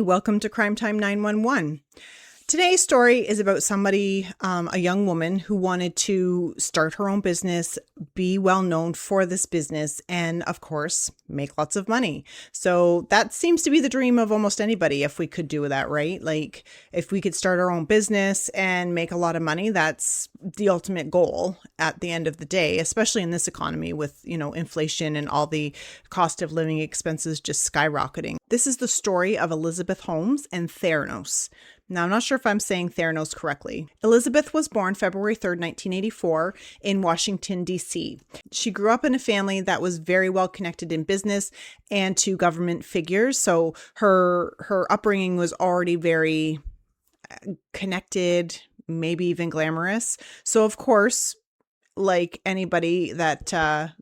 welcome to Crime Time 911. Today's story is about somebody, a young woman who wanted to start her own business, be well known for this business, and of course, make lots of money. So that seems to be the dream of almost anybody if we could do that, right? Like if we could start our own business and make a lot of money, that's the ultimate goal at the end of the day, especially in this economy with, inflation and all the cost of living expenses just skyrocketing. This is the story of Elizabeth Holmes and Theranos. Now, I'm not sure if I'm saying Theranos correctly. Elizabeth was born February 3rd, 1984 in Washington, D.C. She grew up in a family that was very well connected in business and to government figures. So her upbringing was already very connected, maybe even glamorous. So, of course, like anybody that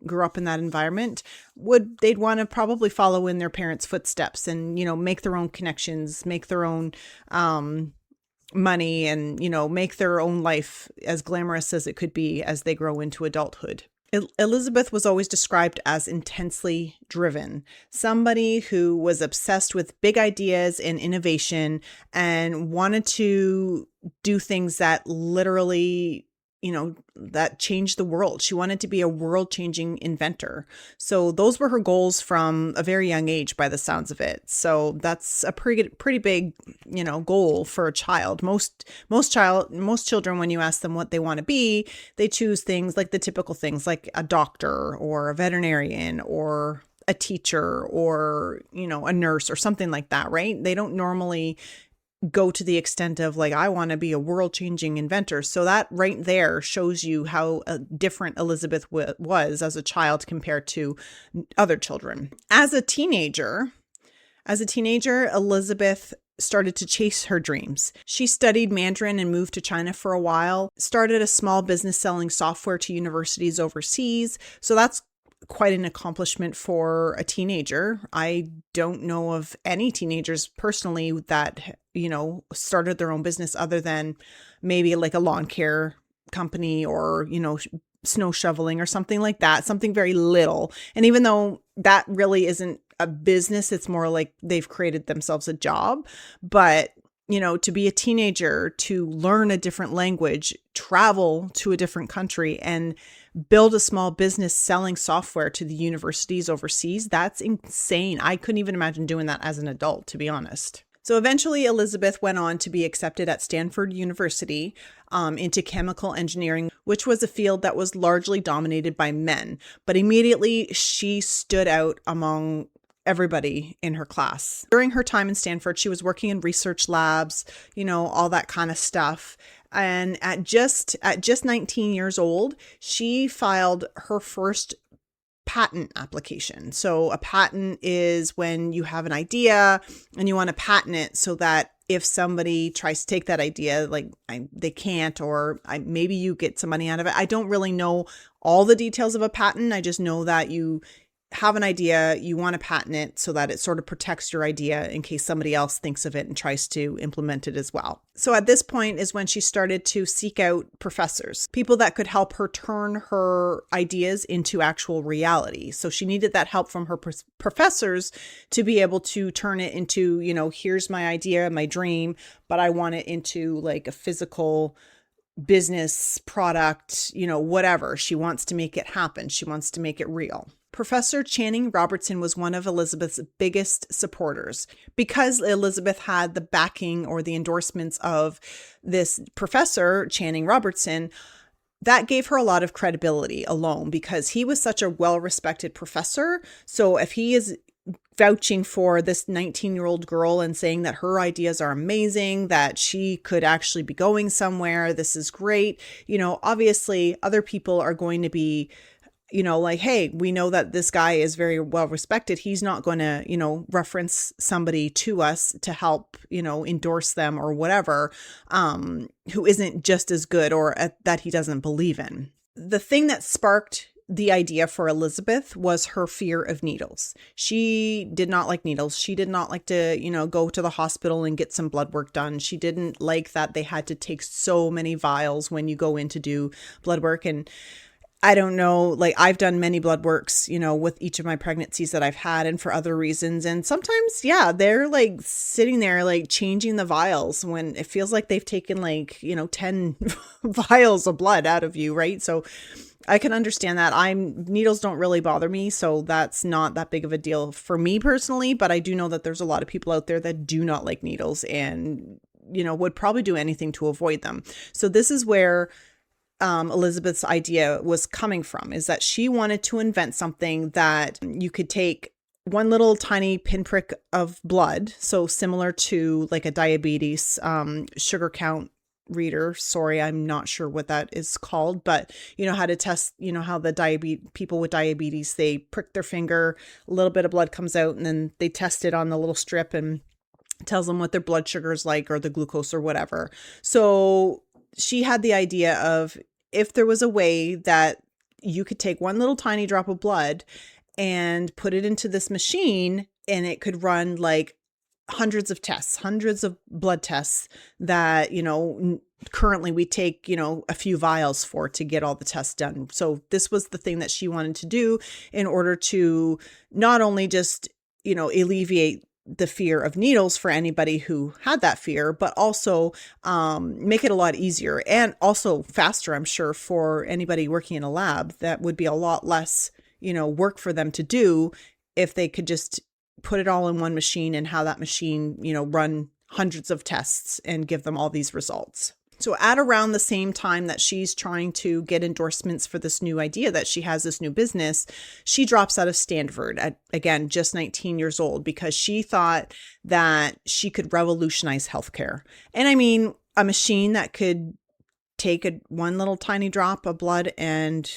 grew up in that environment, they'd want to probably follow in their parents' footsteps and, make their own connections, make their own money and, make their own life as glamorous as it could be as they grow into adulthood. Elizabeth was always described as intensely driven, somebody who was obsessed with big ideas and innovation and wanted to do things that literally that changed the world. She wanted to be a world-changing inventor. So those were her goals from a very young age by the sounds of it. So that's a pretty big, goal for a child. Most children, when you ask them what they want to be, they choose things like the typical things like a doctor or a veterinarian or a teacher or, a nurse or something like that, right? They don't normally go to the extent of like, I want to be a world-changing inventor. So that right there shows you how different Elizabeth was as a child compared to other children. As a teenager, Elizabeth started to chase her dreams. She studied Mandarin and moved to China for a while, started a small business selling software to universities overseas. So that's quite an accomplishment for a teenager. I don't know of any teenagers personally that, started their own business other than maybe like a lawn care company or, snow shoveling or something like that, something very little. And even though that really isn't a business, it's more like they've created themselves a job. But to be a teenager, to learn a different language, travel to a different country and build a small business selling software to the universities overseas, that's insane. I couldn't even imagine doing that as an adult, to be honest. So eventually Elizabeth went on to be accepted at Stanford University into chemical engineering, which was a field that was largely dominated by men. But immediately she stood out among everybody in her class. During her time in Stanford, she was working in research labs, all that kind of stuff. And at just 19 years old, she filed her first patent application. So a patent is when you have an idea and you want to patent it so that if somebody tries to take that idea, they can't, or maybe you get some money out of it. I don't really know all the details of a patent. I just know that you have an idea, you want to patent it so that it sort of protects your idea in case somebody else thinks of it and tries to implement it as well. So at this point is when she started to seek out professors, people that could help her turn her ideas into actual reality. So she needed that help from her professors to be able to turn it into, here's my idea, my dream, but I want it into like a physical business product, whatever. She wants to make it happen. She wants to make it real. Professor Channing Robertson was one of Elizabeth's biggest supporters. Because Elizabeth had the backing or the endorsements of this professor, Channing Robertson, that gave her a lot of credibility alone because he was such a well-respected professor. So if he is vouching for this 19-year-old girl and saying that her ideas are amazing, that she could actually be going somewhere, this is great, obviously other people are going to be hey, we know that this guy is very well respected. He's not going to, reference somebody to us to help, endorse them or whatever, who isn't just as good or that he doesn't believe in. The thing that sparked the idea for Elizabeth was her fear of needles. She did not like needles. She did not like to, go to the hospital and get some blood work done. She didn't like that they had to take so many vials when you go in to do blood work. And I don't know, like I've done many blood works, with each of my pregnancies that I've had and for other reasons. And sometimes, yeah, they're like sitting there, like changing the vials when it feels like they've taken like, 10 vials of blood out of you, right? So I can understand that. Needles don't really bother me, so that's not that big of a deal for me personally, but I do know that there's a lot of people out there that do not like needles and, would probably do anything to avoid them. So this is where Elizabeth's idea was coming from, is that she wanted to invent something that you could take one little tiny pinprick of blood, so similar to like a diabetes sugar count reader. Sorry, I'm not sure what that is called, but how to test, how the people with diabetes, they prick their finger, a little bit of blood comes out, and then they test it on the little strip and tells them what their blood sugar is like or the glucose or whatever. So she had the idea of, if there was a way that you could take one little tiny drop of blood and put it into this machine and it could run like hundreds of blood tests that, currently we take, a few vials for to get all the tests done. So this was the thing that she wanted to do in order to not only just, alleviate the fear of needles for anybody who had that fear, but also make it a lot easier and also faster, I'm sure, for anybody working in a lab. That would be a lot less, work for them to do if they could just put it all in one machine and have that machine, run hundreds of tests and give them all these results. So at around the same time that she's trying to get endorsements for this new idea, that she has this new business, she drops out of Stanford at, again, just 19 years old, because she thought that she could revolutionize healthcare. And I mean, a machine that could take one little tiny drop of blood and,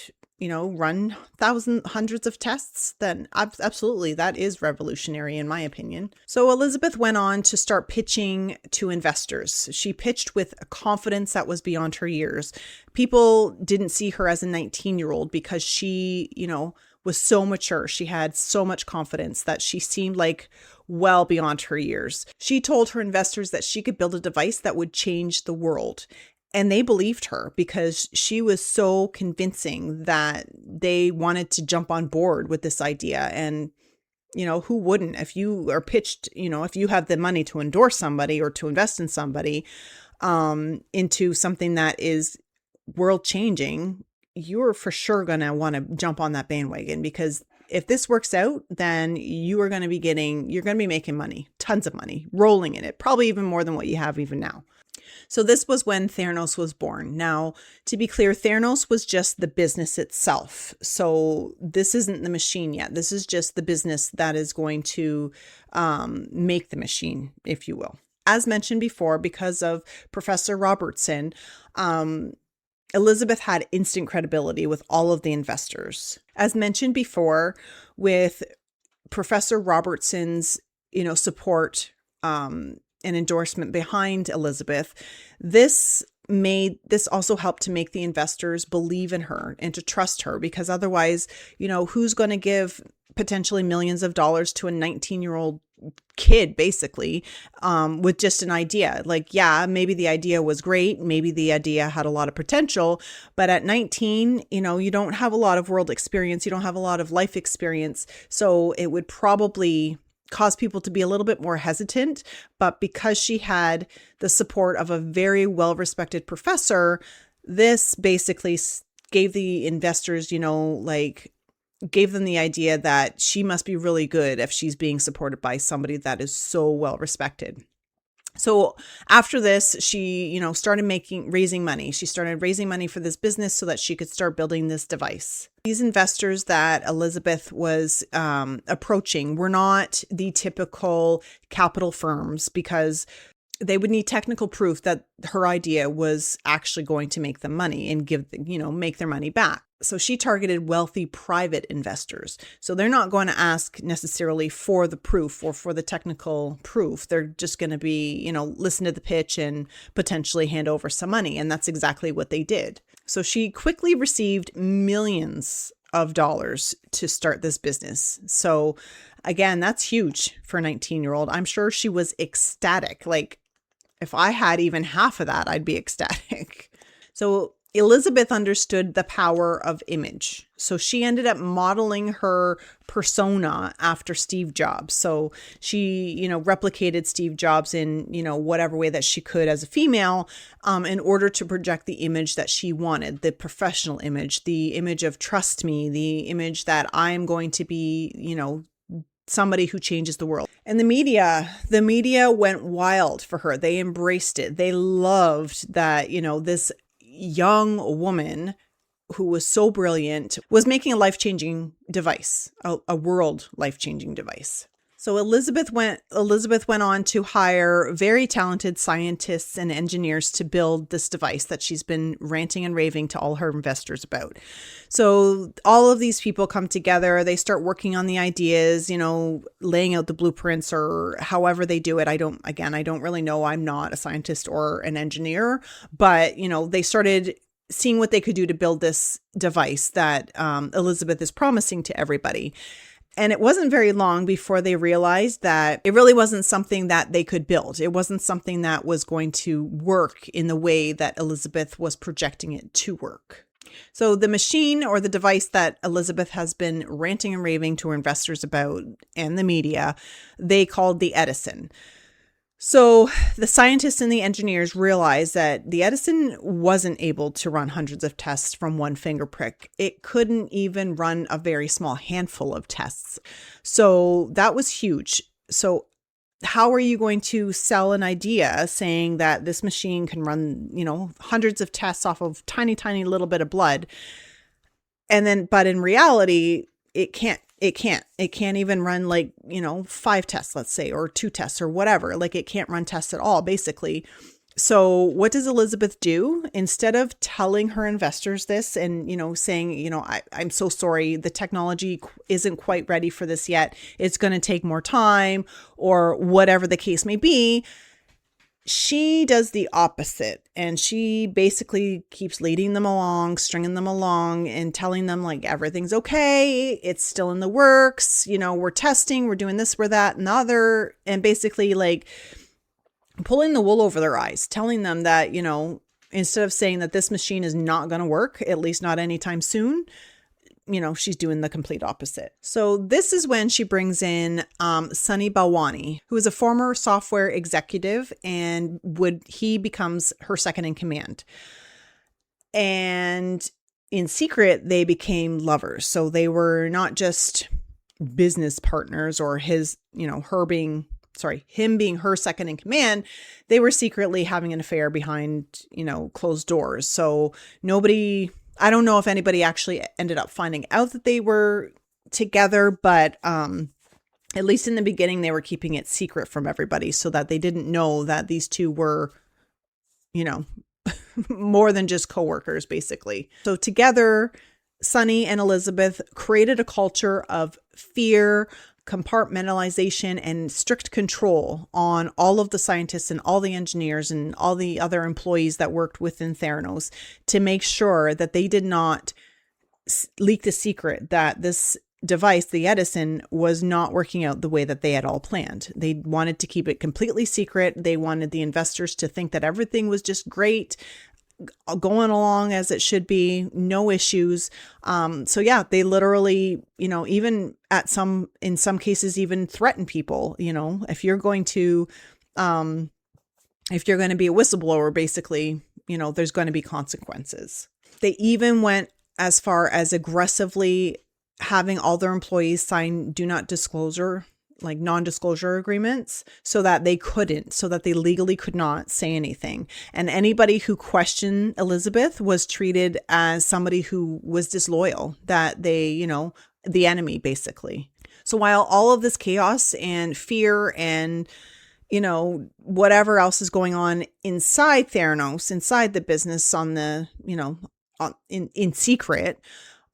run hundreds of tests, then absolutely, that is revolutionary in my opinion. So Elizabeth went on to start pitching to investors. She pitched with a confidence that was beyond her years. People didn't see her as a 19-year-old because she, was so mature. She had so much confidence that she seemed like well beyond her years. She told her investors that she could build a device that would change the world. And they believed her because she was so convincing that they wanted to jump on board with this idea. And, who wouldn't? If you are pitched, if you have the money to endorse somebody or to invest in somebody into something that is world changing, you're for sure going to want to jump on that bandwagon, because if this works out, then you're going to be making money, tons of money, rolling in it, probably even more than what you have even now. So this was when Theranos was born. Now, to be clear, Theranos was just the business itself. So this isn't the machine yet. This is just the business that is going to make the machine, if you will. As mentioned before, because of Professor Robertson, Elizabeth had instant credibility with all of the investors. As mentioned before, with Professor Robertson's, support, an endorsement behind Elizabeth, this also helped to make the investors believe in her and to trust her, because otherwise, who's going to give potentially millions of dollars to a 19-year-old kid, basically, with just an idea? Like, yeah, maybe the idea was great. Maybe the idea had a lot of potential, but at 19, you don't have a lot of world experience. You don't have a lot of life experience. So it would probably cause people to be a little bit more hesitant. But because she had the support of a very well-respected professor, this basically gave the investors, gave them the idea that she must be really good if she's being supported by somebody that is so well-respected. So after this, she, started raising money. She started raising money for this business so that she could start building this device. These investors that Elizabeth was approaching were not the typical capital firms, because they would need technical proof that her idea was actually going to make them money and make their money back. So she targeted wealthy private investors. So they're not going to ask necessarily for the proof or for the technical proof. They're just going to be, listen to the pitch and potentially hand over some money. And that's exactly what they did. So she quickly received millions of dollars to start this business. So again, that's huge for a 19-year-old. I'm sure she was ecstatic. Like, if I had even half of that, I'd be ecstatic. So Elizabeth understood the power of image. So she ended up modeling her persona after Steve Jobs. So she, replicated Steve Jobs in, whatever way that she could as a female, in order to project the image that she wanted, the professional image, the image of trust me, the image that I'm going to be, somebody who changes the world. And the media went wild for her. They embraced it. They loved that, this young woman who was so brilliant was making a life-changing device, a world life-changing device. So Elizabeth went on to hire very talented scientists and engineers to build this device that she's been ranting and raving to all her investors about. So all of these people come together, they start working on the ideas, laying out the blueprints or however they do it. I don't really know. I'm not a scientist or an engineer, but they started seeing what they could do to build this device that Elizabeth is promising to everybody. And it wasn't very long before they realized that it really wasn't something that they could build. It wasn't something that was going to work in the way that Elizabeth was projecting it to work. So the machine or the device that Elizabeth has been ranting and raving to her investors about and the media, they called the Edison. So the scientists and the engineers realized that the Edison wasn't able to run hundreds of tests from one finger prick. It couldn't even run a very small handful of tests. So that was huge. So how are you going to sell an idea saying that this machine can run, hundreds of tests off of tiny, tiny little bit of blood? But in reality, it can't even run 5 tests, let's say, or 2 tests or whatever. It can't run tests at all, basically. So what does Elizabeth do? Instead of telling her investors this and, saying, I'm so sorry, the technology isn't quite ready for this yet, it's going to take more time, or whatever the case may be, she does the opposite, and she basically keeps leading them along, stringing them along, and telling them everything's okay. It's still in the works. We're testing, we're doing this, we're that, and the other, and basically pulling the wool over their eyes, telling them that, instead of saying that this machine is not going to work, at least not anytime soon, she's doing the complete opposite. So this is when she brings in Sunny Balwani, who is a former software executive, and he becomes her second in command. And in secret, they became lovers. So they were not just business partners or him being her second in command. They were secretly having an affair behind, closed doors. So I don't know if anybody actually ended up finding out that they were together, but at least in the beginning, they were keeping it secret from everybody so that they didn't know that these two were, more than just coworkers, basically. So together, Sunny and Elizabeth created a culture of fear, compartmentalization, and strict control on all of the scientists and all the engineers and all the other employees that worked within Theranos to make sure that they did not leak the secret that this device, the Edison, was not working out the way that they had all planned. They wanted to keep it completely secret. They wanted the investors to think that everything was just great, going along as it should be, no issues. So yeah, they literally, even in some cases, even threaten people, if you're going to be a whistleblower, basically, there's going to be consequences. They even went as far as aggressively having all their employees sign non-disclosure agreements so that they legally could not say anything. And anybody who questioned Elizabeth was treated as somebody who was disloyal, that they, the enemy, basically. So while all of this chaos and fear and, whatever else is going on inside Theranos, inside the business in secret,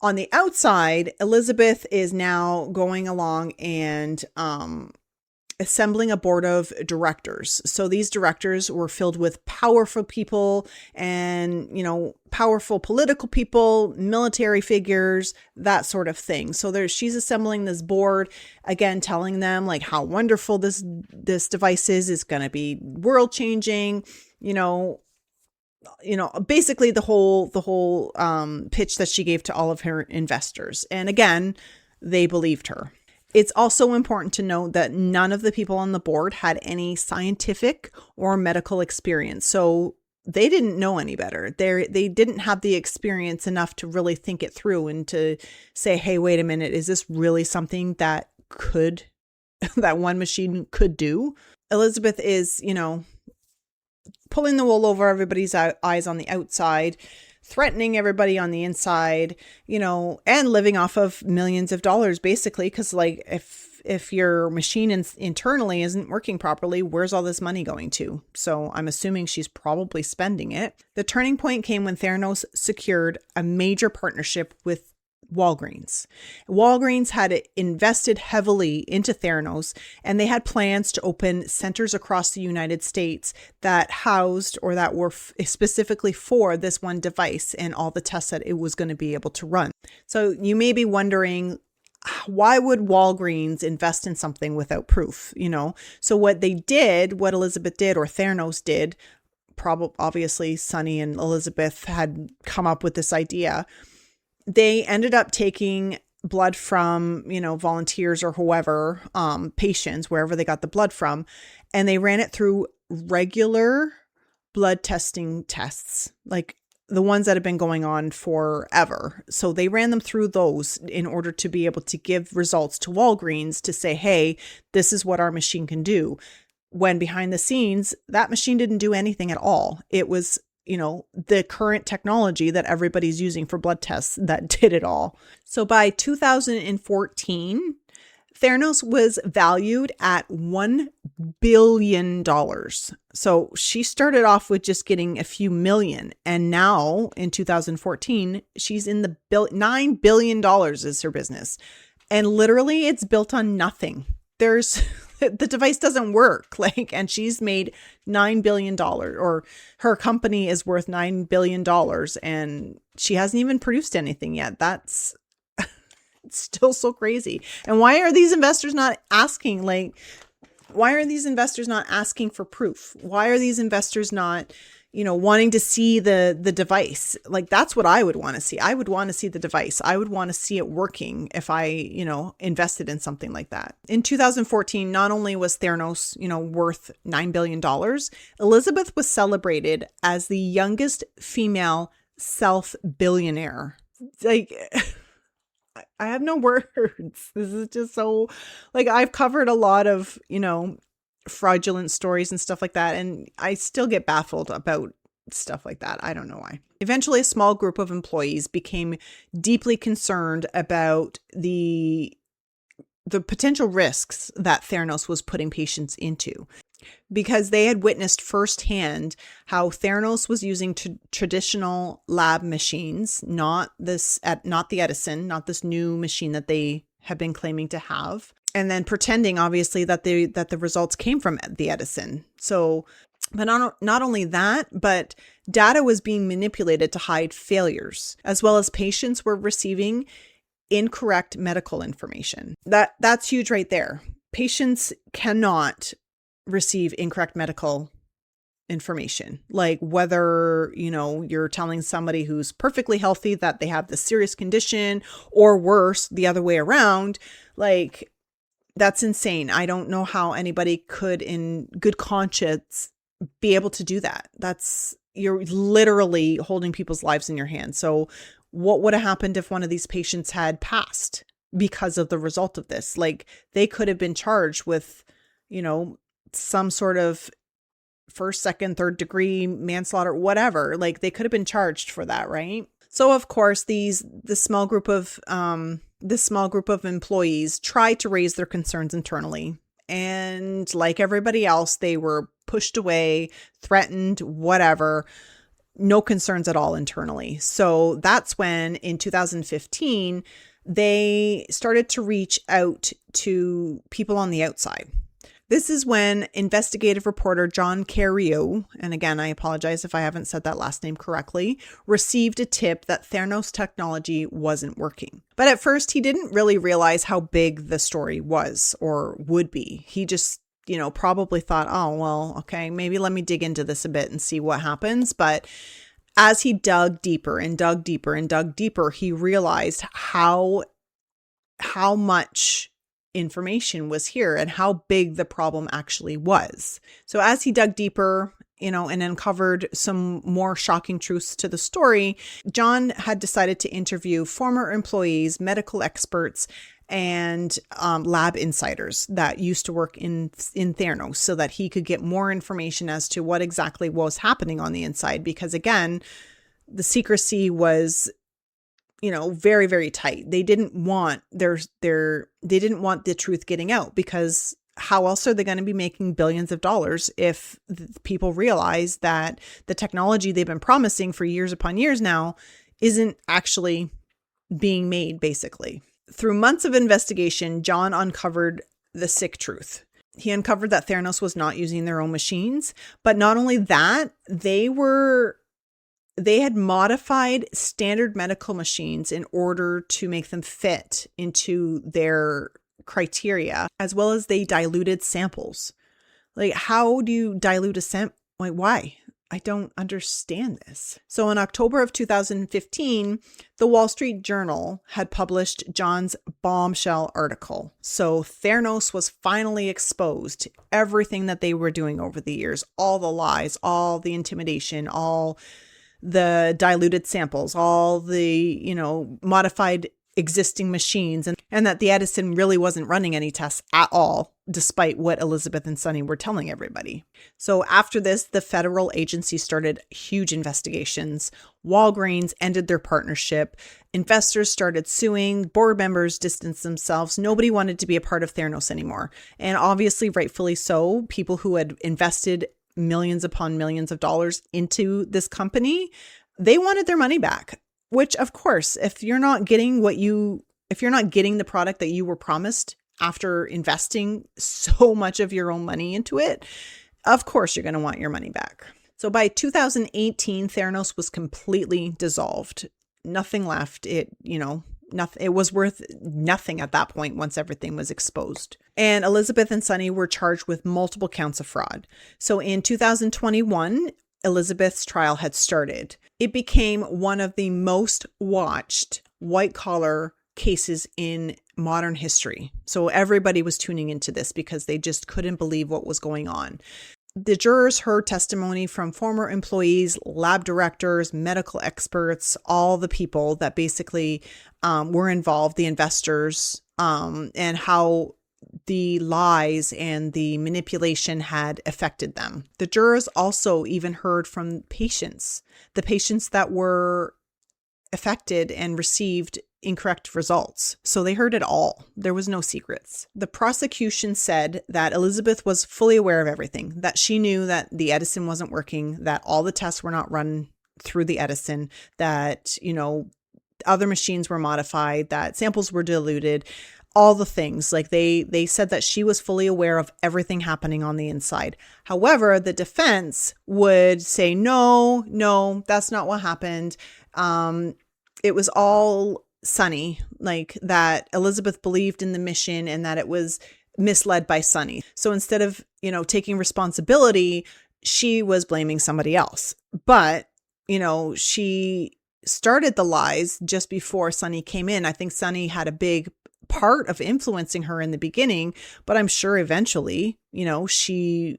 on the outside, Elizabeth is now going along and assembling a board of directors. So these directors were filled with powerful people and, powerful political people, military figures, that sort of thing. So she's assembling this board, again, telling them how wonderful this device is. It's going to be world changing, basically the whole pitch that she gave to all of her investors. And again, they believed her. It's also important to note that none of the people on the board had any scientific or medical experience. So they didn't know any better. They didn't have the experience enough to really think it through and to say, hey, wait a minute, is this really something that that one machine could do? Elizabeth is, pulling the wool over everybody's eyes on the outside, threatening everybody on the inside, and living off of millions of dollars, basically, because like if your machine internally isn't working properly, where's all this money going to? So I'm assuming she's probably spending it. The turning point came when Theranos secured a major partnership with Walgreens. Walgreens had invested heavily into Theranos, and they had plans to open centers across the United States that housed or that were specifically for this one device and all the tests that it was going to be able to run. So you may be wondering, why would Walgreens invest in something without proof? So what Elizabeth did, or Theranos did, probably obviously Sunny and Elizabeth had come up with this idea. They ended up taking blood from, volunteers or whoever, patients, wherever they got the blood from, and they ran it through regular blood testing tests, like the ones that have been going on forever. So they ran them through those in order to be able to give results to Walgreens to say, hey, this is what our machine can do. When behind the scenes, that machine didn't do anything at all. It was the current technology that everybody's using for blood tests that did it all. So by 2014, Theranos was valued at $1 billion. So she started off with just getting a few million. And now in 2014, she's in the $9 billion is her business. And literally it's built on nothing. The device doesn't work, and she's made $9 billion, or her company is worth $9 billion, and she hasn't even produced anything yet. That's it's still so crazy. And why are these investors not asking, why are these investors not asking for proof? Why are these investors not, wanting to see the device? That's what I would want to see. I would want to see the device. I would want to see it working if I, invested in something like that. In 2014, not only was Theranos, worth $9 billion, Elizabeth was celebrated as the youngest female self-billionaire. I have no words. This is just so, I've covered a lot of, fraudulent stories and stuff like that, and I still get baffled about stuff like that. I don't know why. Eventually, a small group of employees became deeply concerned about the potential risks that Theranos was putting patients into, because they had witnessed firsthand how Theranos was using traditional lab machines, not the Edison, not this new machine that they have been claiming to have, and then pretending, obviously, that the results came from the Edison. So, but not only that, but data was being manipulated to hide failures, as well as patients were receiving incorrect medical information. That's huge right there. Patients cannot receive incorrect medical information, whether you're telling somebody who's perfectly healthy that they have this serious condition, or worse, the other way around. That's insane. I don't know how anybody could in good conscience be able to do that. You're literally holding people's lives in your hands. So what would have happened if one of these patients had passed because of the result of this? They could have been charged with, some sort of first, second, third degree manslaughter, whatever. They could have been charged for that, right? So of course, this small group of employees tried to raise their concerns internally, and like everybody else, they were pushed away, threatened, whatever. No concerns at all internally. So that's when, in 2015, they started to reach out to people on the outside. This is when investigative reporter John Carrio, and again, I apologize if I haven't said that last name correctly, received a tip that Theranos technology wasn't working. But at first, he didn't really realize how big the story was or would be. He just, probably thought, oh, well, okay, maybe let me dig into this a bit and see what happens. But as he dug deeper and dug deeper and dug deeper, he realized how much information was here and how big the problem actually was. So as he dug deeper, and uncovered some more shocking truths to the story, John had decided to interview former employees, medical experts, and lab insiders that used to work in Theranos so that he could get more information as to what exactly was happening on the inside. Because again, the secrecy was very, very tight. They didn't want they didn't want the truth getting out, because how else are they going to be making billions of dollars if people realize that the technology they've been promising for years upon years now isn't actually being made, basically. Through months of investigation, John uncovered the sick truth. He uncovered that Theranos was not using their own machines, but not only that, they had modified standard medical machines in order to make them fit into their criteria, as well as they diluted samples. Like, how do you dilute a sample? Like, why? I don't understand this. So in October of 2015, the Wall Street Journal had published John's bombshell article. So Theranos was finally exposed. Everything that they were doing over the years, all the lies, all the intimidation, all the diluted samples, all the, modified existing machines, and that the Edison really wasn't running any tests at all, despite what Elizabeth and Sonny were telling everybody. So after this, the federal agency started huge investigations. Walgreens ended their partnership. Investors started suing. Board members distanced themselves. Nobody wanted to be a part of Theranos anymore. And obviously, rightfully so, people who had invested millions upon millions of dollars into this company, they wanted their money back. Which, of course, if you're not getting the product that you were promised after investing so much of your own money into it, of course you're going to want your money back. So by 2018, Theranos was completely dissolved. Nothing left. It was worth nothing at that point once everything was exposed. And Elizabeth and Sonny were charged with multiple counts of fraud. So in 2021, Elizabeth's trial had started. It became one of the most watched white-collar cases in modern history. So everybody was tuning into this because they just couldn't believe what was going on. The jurors heard testimony from former employees, lab directors, medical experts, all the people that basically were involved, the investors, and how the lies and the manipulation had affected them. The jurors also even heard from patients, the patients that were affected and received incorrect results. So they heard it all. There was no secrets. The prosecution said that Elizabeth was fully aware of everything, that she knew that the Edison wasn't working, that all the tests were not run through the Edison, that, other machines were modified, that samples were diluted, all the things. Like they said that she was fully aware of everything happening on the inside. However, the defense would say, no, that's not what happened. It was all Sonny, like that Elizabeth believed in the mission and that it was misled by Sonny. So instead of, taking responsibility, she was blaming somebody else. But, she started the lies just before Sonny came in. I think Sonny had a big part of influencing her in the beginning, but I'm sure eventually, she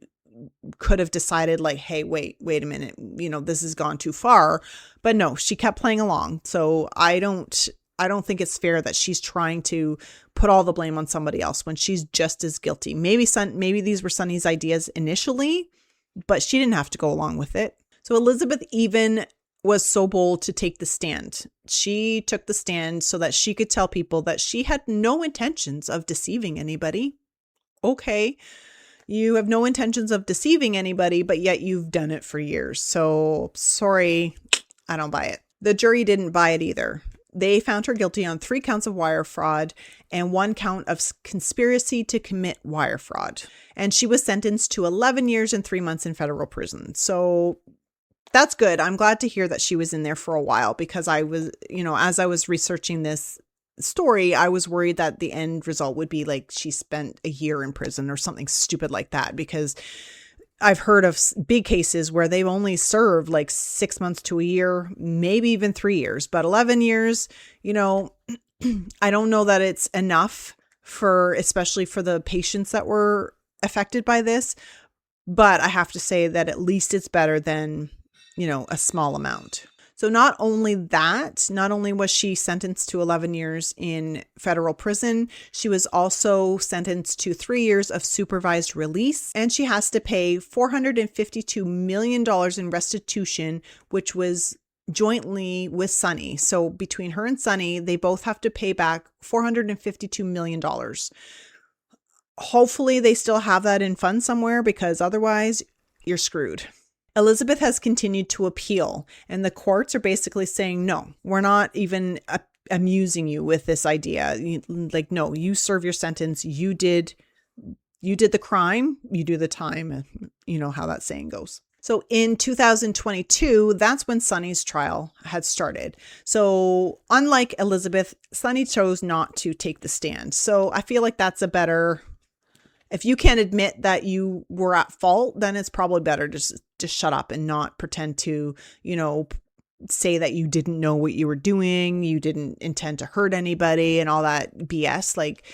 could have decided like, hey, wait a minute, this has gone too far. But no, she kept playing along. So I don't think it's fair that she's trying to put all the blame on somebody else when she's just as guilty. Maybe these were Sonny's ideas initially, but she didn't have to go along with it. So Elizabeth even was so bold to take the stand. She took the stand so that she could tell people that she had no intentions of deceiving anybody. Okay, you have no intentions of deceiving anybody, but yet you've done it for years. So sorry, I don't buy it. The jury didn't buy it either. They found her guilty on 3 counts of wire fraud and 1 count of conspiracy to commit wire fraud. And she was sentenced to 11 years and 3 months in federal prison. So that's good. I'm glad to hear that she was in there for a while, because I was, as I was researching this story, I was worried that the end result would be like she spent a year in prison or something stupid like that, because I've heard of big cases where they've only served like 6 months to a year, maybe even 3 years, but 11 years, I don't know that it's enough especially for the patients that were affected by this. But I have to say that at least it's better than, a small amount. So not only was she sentenced to 11 years in federal prison, she was also sentenced to 3 years of supervised release, and she has to pay $452 million in restitution, which was jointly with Sunny. So between her and Sunny, they both have to pay back $452 million. Hopefully they still have that in funds somewhere, because otherwise you're screwed. Elizabeth has continued to appeal, and the courts are basically saying, no, we're not even amusing you with this idea. Like, no, you serve your sentence. You did the crime, you do the time. You know how that saying goes. So in 2022, that's when Sunny's trial had started. So unlike Elizabeth, Sunny chose not to take the stand. So I feel like that's if you can't admit that you were at fault, then it's probably better just shut up and not pretend to, say that you didn't know what you were doing, you didn't intend to hurt anybody and all that BS. Like,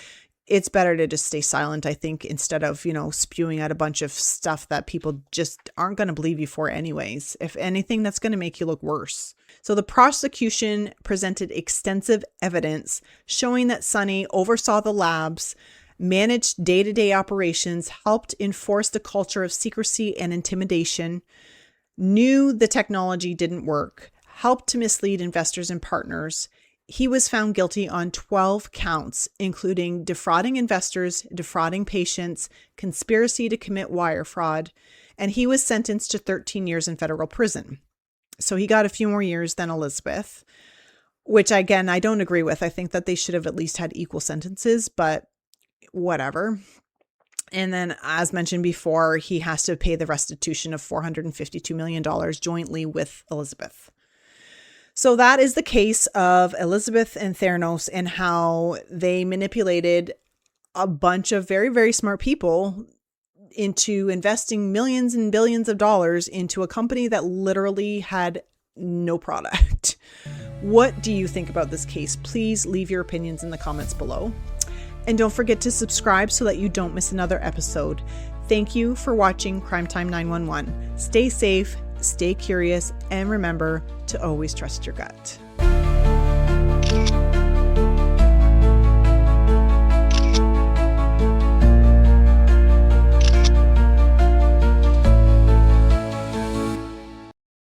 it's better to just stay silent, I think, instead of, spewing out a bunch of stuff that people just aren't going to believe you for anyways. If anything, that's going to make you look worse. So the prosecution presented extensive evidence showing that Sunny oversaw the labs, managed day-to-day operations, helped enforce the culture of secrecy and intimidation, knew the technology didn't work, helped to mislead investors and partners. He was found guilty on 12 counts, including defrauding investors, defrauding patients, conspiracy to commit wire fraud, and he was sentenced to 13 years in federal prison. So he got a few more years than Elizabeth, which again, I don't agree with. I think that they should have at least had equal sentences, but whatever. And then, as mentioned before, he has to pay the restitution of $452 million jointly with Elizabeth. So that is the case of Elizabeth and Theranos, and how they manipulated a bunch of very, very smart people into investing millions and billions of dollars into a company that literally had no product. What do you think about this case? Please leave your opinions in the comments below. And don't forget to subscribe so that you don't miss another episode. Thank you for watching Crime Time 911. Stay safe, stay curious, and remember to always trust your gut.